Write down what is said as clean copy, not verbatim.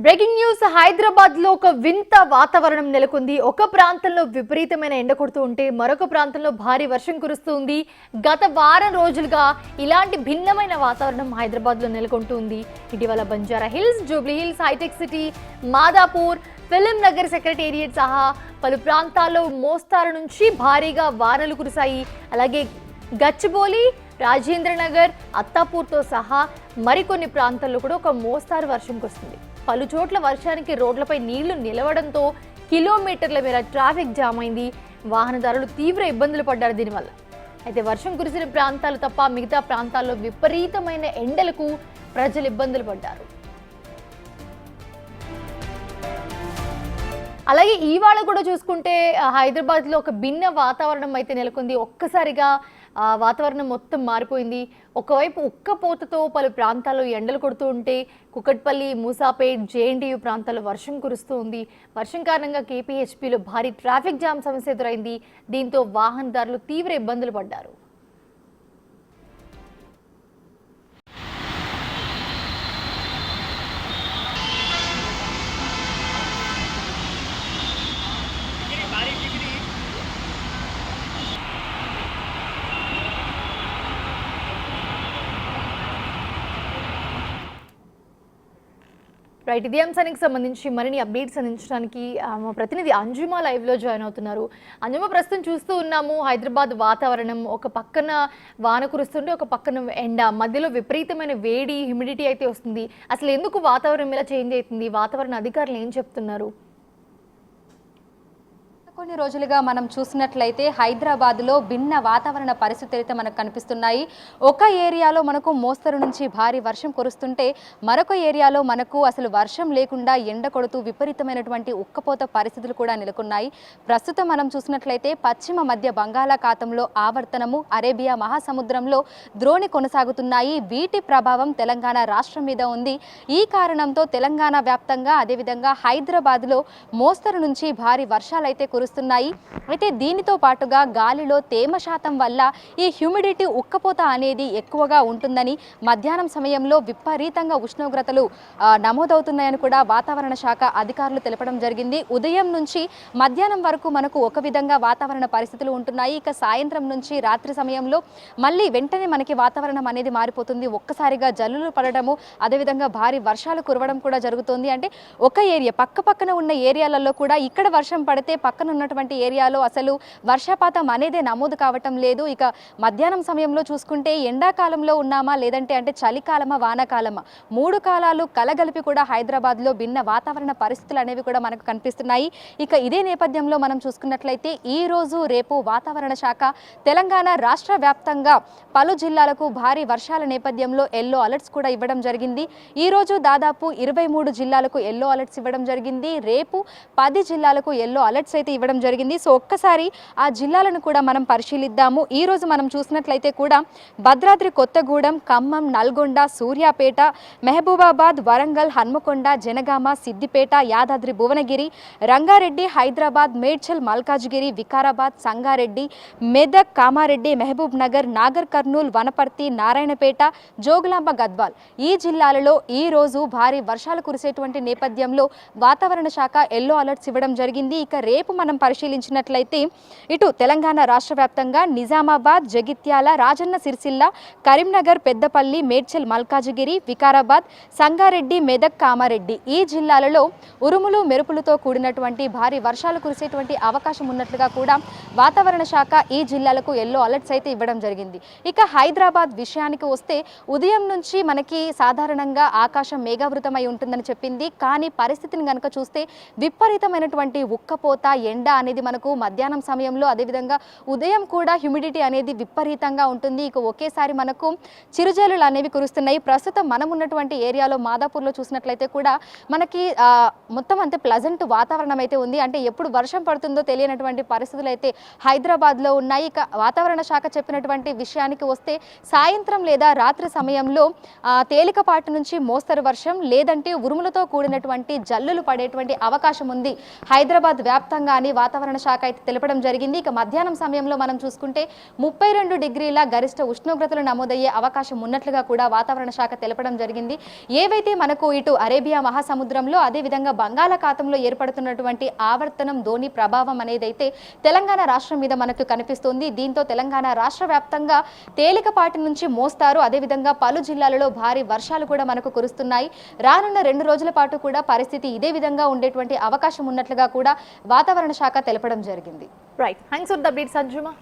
Breaking news Hyderabad లో ఒక వింత వాతావరణం నెలకొంది. ఒక ప్రాంతంలో విపరీతమైన ఎండ కొడుతూ ఉంటే మరొక ప్రాంతంలో భారీ వర్షం కురుస్తుంది. గత వారం రోజులుగా ఇలాంటి భిన్నమైన వాతావరణం హైదరాబాద్ లో నెలకొంటుంది. ఇటీవల Banjara Hills, Jubilee Hills, Hitec City, Madhapur, Film Nagar secretariat సహా పలు ప్రాంతాల్లో మోస్తారు నుంచి భారీగా వానలు కురిశాయి. అలాగే గచ్చిబౌలి, రాజేంద్ర నగర్, అత్తాపూర్తో సహా మరికొన్ని ప్రాంతాల్లో కూడా ఒక మోస్తారు వర్షం కురుస్తుంది. పలు చోట్ల వర్షానికి రోడ్లపై నీళ్లు నిలవడంతో కిలోమీటర్ల మేర ట్రాఫిక్ జామ్ అయింది. వాహనదారులు తీవ్ర ఇబ్బందులు పడ్డారు దీనివల్ల. అయితే వర్షం కురిసిన ప్రాంతాలు తప్ప మిగతా ప్రాంతాల్లో విపరీతమైన ఎండలకు ప్రజలు ఇబ్బందులు పడ్డారు. అలాగే ఇవాళ కూడా చూసుకుంటే హైదరాబాద్లో ఒక భిన్న వాతావరణం అయితే నెలకొంది. ఒక్కసారిగా వాతావరణం మొత్తం మారిపోయింది. ఒకవైపు ఉక్కపోతతో పలు ప్రాంతాల్లో ఎండలు కొడుతూ ఉంటే కుకట్పల్లి, మూసాపేట్, జేఎన్టీయూ ప్రాంతాల్లో వర్షం కురుస్తూ ఉంది. వర్షం కారణంగా కేపీహెచ్పీలో భారీ ట్రాఫిక్ జామ్ సమస్య ఎదురైంది. దీంతో వాహనదారులు తీవ్ర ఇబ్బందులు పడ్డారు. రైట్, ఇదే అంశానికి సంబంధించి మరిన్ని అప్డేట్స్ అందించడానికి మా ప్రతినిధి అంజుమా లైవ్లో జాయిన్ అవుతున్నారు. అంజుమా, ప్రస్తుతం చూస్తూ ఉన్నాము హైదరాబాద్ వాతావరణం. ఒక పక్కన వాన కురుస్తుంటే ఒక పక్కన ఎండ, మధ్యలో విపరీతమైన వేడి, హ్యూమిడిటీ అయితే వస్తుంది. అసలు ఎందుకు వాతావరణం ఇలా చేంజ్ అవుతుంది? వాతావరణ అధికారులు ఏం చెప్తున్నారు? కొన్ని రోజులుగా మనం చూసినట్లయితే హైదరాబాద్లో భిన్న వాతావరణ పరిస్థితులు అయితే మనకు కనిపిస్తున్నాయి. ఒక ఏరియాలో మనకు మోస్తరు నుంచి భారీ వర్షం కురుస్తుంటే మరొక ఏరియాలో మనకు అసలు వర్షం లేకుండా ఎండ కొడుతూ విపరీతమైనటువంటి ఉక్కపోత పరిస్థితులు కూడా నెలకొన్నాయి. ప్రస్తుతం మనం చూసినట్లయితే పశ్చిమ మధ్య బంగాళాఖాతంలో ఆవర్తనము, అరేబియా మహాసముద్రంలో ద్రోణి కొనసాగుతున్నాయి. వీటి ప్రభావం తెలంగాణ రాష్ట్రం మీద ఉంది. ఈ కారణంతో తెలంగాణ వ్యాప్తంగా అదేవిధంగా హైదరాబాద్లో మోస్తరు నుంచి భారీ వర్షాలు అయితే అయితే దీనితో పాటుగా గాలిలో తేమ శాతం వల్ల ఈ హ్యూమిడిటీ ఉక్కపోత అనేది ఎక్కువగా ఉంటుందని, మధ్యాహ్నం సమయంలో విపరీతంగా ఉష్ణోగ్రతలు నమోదవుతున్నాయని కూడా వాతావరణ శాఖ అధికారులు తెలపడం జరిగింది. ఉదయం నుంచి మధ్యాహ్నం వరకు మనకు ఒక విధంగా వాతావరణ పరిస్థితులు ఉంటున్నాయి. ఇక సాయంత్రం నుంచి రాత్రి సమయంలో మళ్ళీ వెంటనే మనకి వాతావరణం అనేది మారిపోతుంది. ఒక్కసారిగా జల్లులు పడడము, అదేవిధంగా భారీ వర్షాలు కురవడం కూడా జరుగుతుంది. అంటే ఒక ఏరియా పక్కన ఉన్న ఏరియాలలో కూడా ఇక్కడ వర్షం పడితే పక్కన ఉన్నటువంటి ఏరియాలో అసలు వర్షపాతం అనేది నమోదు కావటం లేదు. ఇక మధ్యాహ్నం సమయంలో చూసుకుంటే ఎండాకాలంలో ఉన్నామా లేదంటే అంటే చలికాలమా వానాకాలమా, మూడు కాలాలు కలగలిపి కూడా హైదరాబాద్లో భిన్న వాతావరణ పరిస్థితులు అనేవి కూడా మనకు కనిపిస్తున్నాయి. ఇక ఇదే నేపథ్యంలో మనం చూసుకున్నట్లయితే ఈ రోజు రేపు వాతావరణ శాఖ తెలంగాణ రాష్ట్ర వ్యాప్తంగా పలు జిల్లాలకు భారీ వర్షాల నేపథ్యంలో ఎల్లో అలర్ట్స్ కూడా ఇవ్వడం జరిగింది. ఈ రోజు దాదాపు 23 జిల్లాలకు ఎల్లో అలర్ట్స్ ఇవ్వడం జరిగింది. రేపు 10 జిల్లాలకు ఎల్లో అలర్ట్స్ అయితే ఇవ్వడం జరిగింది. సో ఒక్కసారి ఆ జిల్లాలను కూడా మనం పరిశీలిద్దాము. ఈ రోజు మనం చూసినట్లయితే కూడా భద్రాద్రి కొత్తగూడెం, ఖమ్మం, నల్గొండ, సూర్యాపేట, మహబూబాబాద్, వరంగల్, హన్మకొండ, జనగామ, సిద్దిపేట, యాదాద్రి భువనగిరి, రంగారెడ్డి, హైదరాబాద్, మేడ్చల్, మల్కాజ్గిరి, వికారాబాద్, సంగారెడ్డి, మెదక్, కామారెడ్డి, మహబూబ్ నగర్, నాగర్ కర్నూల్, వనపర్తి, నారాయణపేట, జోగులాంబ, గద్వాల్ ఈ జిల్లాలలో ఈ రోజు భారీ వర్షాలు కురిసేటువంటి నేపథ్యంలో వాతావరణ శాఖ ఎల్లో అలర్ట్స్ ఇవ్వడం జరిగింది. ఇక రేపు మనం పరిశీలించినట్లయితే ఇటు తెలంగాణ రాష్ట్ర వ్యాప్తంగా నిజామాబాద్, జగిత్యాల, రాజన్న సిరిసిల్ల, కరీంనగర్, పెద్దపల్లి, మేడ్చల్, మల్కాజ్గిరి, వికారాబాద్, సంగారెడ్డి, మెదక్, కామారెడ్డి ఈ జిల్లాలలో ఉరుములు మెరుపులతో కూడినటువంటి భారీ వర్షాలు కురిసేటువంటి అవకాశం ఉన్నట్లుగా కూడా వాతావరణ శాఖ ఈ జిల్లాలకు ఎల్లో అలర్ట్స్ అయితే ఇవ్వడం జరిగింది. ఇక హైదరాబాద్ విషయానికి వస్తే ఉదయం నుంచి మనకి సాధారణంగా ఆకాశం మేఘావృతమై ఉంటుందని చెప్పింది. కానీ పరిస్థితిని కనుక చూస్తే విపరీతమైనటువంటి ఉక్కపోత, ఎండ అనేది మనకు మధ్యాహ్నం సమయంలో, అదేవిధంగా ఉదయం కూడా హ్యూమిడిటీ అనేది విపరీతంగా ఉంటుంది. ఇక ఒకేసారి మనకు చిరుజల్లులు అనేవి కురుస్తున్నాయి. ప్రస్తుతం మనం ఉన్నటువంటి ఏరియాలో మాదాపూర్లో చూసినట్లయితే కూడా మనకి మొత్తం అంతే ప్లజెంట్ వాతావరణం అయితే ఉంది. అంటే ఎప్పుడు వర్షం పడుతుందో తెలియనటువంటి పరిస్థితులు అయితే హైదరాబాద్లో ఉన్నాయి. ఇక వాతావరణ శాఖ చెప్పినటువంటి విషయానికి వస్తే సాయంత్రం లేదా రాత్రి సమయంలో తేలికపాటి నుంచి మోస్తరు వర్షం లేదంటే ఉరుములతో కూడినటువంటి జల్లులు పడేటువంటి అవకాశం ఉంది హైదరాబాద్ వ్యాప్తంగా అని అని వాతావరణ శాఖ అయితే తెలపడం జరిగింది. ఇక మధ్యాహ్నం సమయంలో మనం చూసుకుంటే 32 డిగ్రీల గరిష్ట ఉష్ణోగ్రతలు నమోదయ్యే అవకాశం ఉన్నట్లుగా కూడా వాతావరణ శాఖ తెలపడం జరిగింది. ఏవైతే మనకు ఇటు అరేబియా మహాసముద్రంలో అదేవిధంగా బంగాళాఖాతంలో ఏర్పడుతున్నటువంటి ఆవర్తనం ధోని ప్రభావం అనేదైతే తెలంగాణ రాష్ట్రం మీద మనకు కనిపిస్తుంది. దీంతో తెలంగాణ రాష్ట్ర వ్యాప్తంగా తేలికపాటి నుంచి మోస్తారు, అదేవిధంగా పలు జిల్లాలలో భారీ వర్షాలు కూడా మనకు కురుస్తున్నాయి. రానున్న 2 రోజుల పాటు కూడా పరిస్థితి ఇదే విధంగా ఉండేటువంటి అవకాశం ఉన్నట్లుగా కూడా వాతావరణ శాఖ తెలపడం జరిగింది. Right, thanks for the update సంజుమా.